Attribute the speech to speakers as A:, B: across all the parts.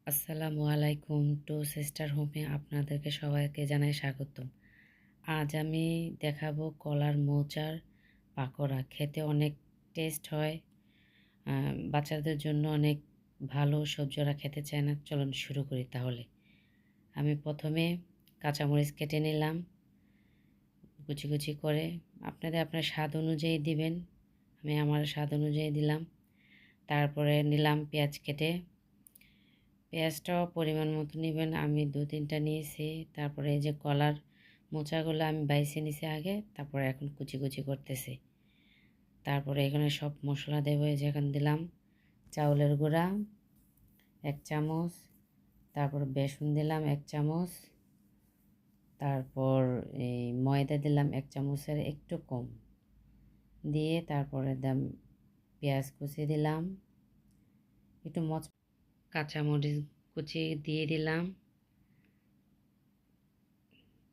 A: আসসালামু আলাইকুম two sister হোমে আপনাদেরকে সবাইকে জানাই স্বাগতম। আজ আমি দেখাবো কলার মোচার পাকোড়া। খেতে অনেক টেস্ট হয়। বাচ্চাদের জন্য অনেক ভালো, সবজি ওরা খেতে চায় না। চলুন শুরু করি তাহলে। আমি প্রথমে কাঁচামরিচ কেটে নিলাম কুচি কুচি করে। আপনার স্বাদ অনুযায়ী দিবেন। আমি আমার স্বাদ অনুযায়ী দিলাম। তারপরে নিলাম পেঁয়াজ কেটে। পেঁয়াজটাও পরিমাণ মতো নেবেন। আমি 2-3টা নিয়েছি। তারপরে এই যে কলার মোচাগুলো আমি বাইছে নিছি আগে, তারপরে এখন কুচি কুচি করতেছি। তারপরে এখানে সব মশলা দেবো। এই যে এখানে দিলাম চাউলের গুঁড়া 1 চামচ, তারপর বেসন দিলাম 1 চামচ, তারপর এই ময়দা দিলাম 1 চামচের একটু কম দিয়ে, তারপরে পেঁয়াজ কুচি দিলাম, একটু কাঁচামরিচ কুচি দিয়ে দিলাম,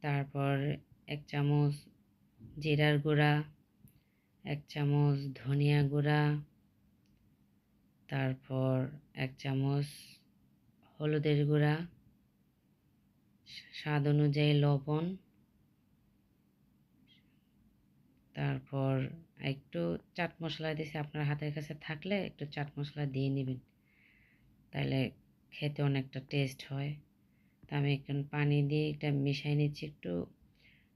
A: তারপর 1 চামচ জিরার গুঁড়া, 1 চামচ ধনিয়া গুঁড়া, তারপর 1 চামচ হলুদের গুঁড়া, স্বাদ অনুযায়ী লবণ, তারপর একটু চাট মশলা দিয়েছি। আপনার হাতের কাছে থাকলে একটু চাট মশলা দিয়ে নেবেন, তাহলে খেতে অনেকটা টেস্ট হয়। তা আমি একটু পানি দিয়ে এটা মিশিয়ে নিচ্ছি। একটু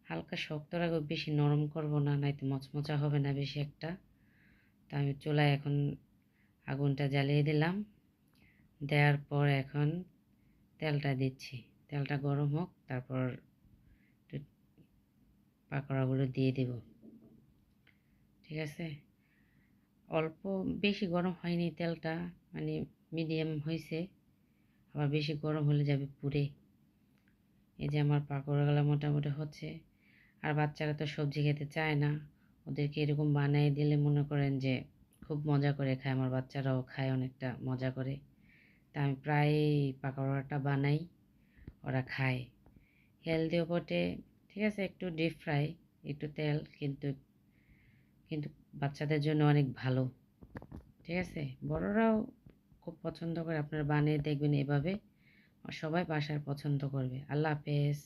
A: হালকা শক্ত রাখবো, বেশি নরম করব না, নয়তো মচমচা হবে না বেশি একটা। তা আমি চুলায় এখন আগুনটা জ্বালিয়ে দিলাম। দেওয়ার পর এখন তেলটা দিচ্ছি। তেলটা গরম হোক, তারপর পাকোড়াগুলো দিয়ে দেব। ঠিক আছে, অল্প, বেশি গরম হয়নি তেলটা, মানে মিডিয়াম হয়েছে। আবার বেশি গরম হলে যাবে পুড়ে। এই যে আমার পাকোড়াগুলো মোটামুটি হচ্ছে। আর বাচ্চারা তো সবজি খেতে চায় না, ওদেরকে এরকম বানিয়ে দিলে মনে করেন যে খুব মজা করে খায়। আমার বাচ্চারাও খায় অনেকটা মজা করে। তা আমি প্রায় পাকোড়াটা বানাই, ওরা খায়। হেলদিও বটে। ঠিক আছে, একটু ডিপ ফ্রাই, একটু তেল, কিন্তু কিন্তু বাচ্চাদের জন্য অনেক ভালো। ঠিক আছে, বড়রাও খুব পছন্দ করে। আপনারা বানিয়ে দেখবেন এভাবে, সবাই বাসায় পছন্দ করবে। আল্লাহ হাফেজ।